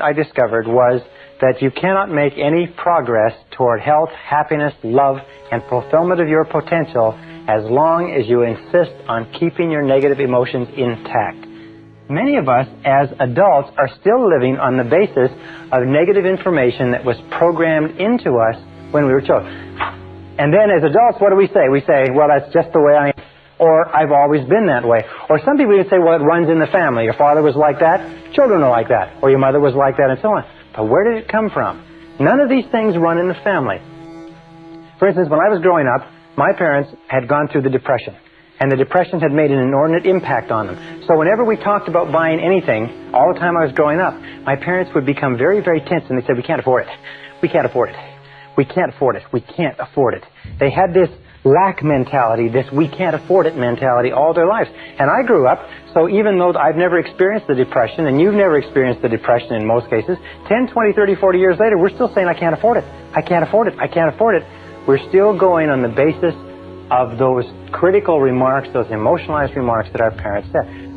I discovered was that you cannot make any progress toward health, happiness, love, and fulfillment of your potential as long as you insist on keeping your negative emotions intact. Many of us as adults are still living on the basis of negative information that was programmed into us when we were children. And then as adults, what do? We say, well, that's just the way I am. Or I've always been that way. Or some people even say, well, it runs in the family. Your father was like that, children are like that. Or your mother was like that, and so on. But where did it come from? None of these things run in the family. For instance, when I was growing up, my parents had gone through the Depression. And the Depression had made an inordinate impact on them. So whenever we talked about buying anything, all the time I was growing up, my parents would become very, very tense, and they said, we can't afford it. We can't afford it. We can't afford it. We can't afford it. They had this lack mentality, this we can't afford it mentality all their lives. And I grew up, so even though I've never experienced the Depression, and you've never experienced the Depression in most cases, 10, 20, 30, 40 years later, we're still saying, I can't afford it. I can't afford it. I can't afford it. We're still going on the basis of those critical remarks, those emotionalized remarks that our parents said.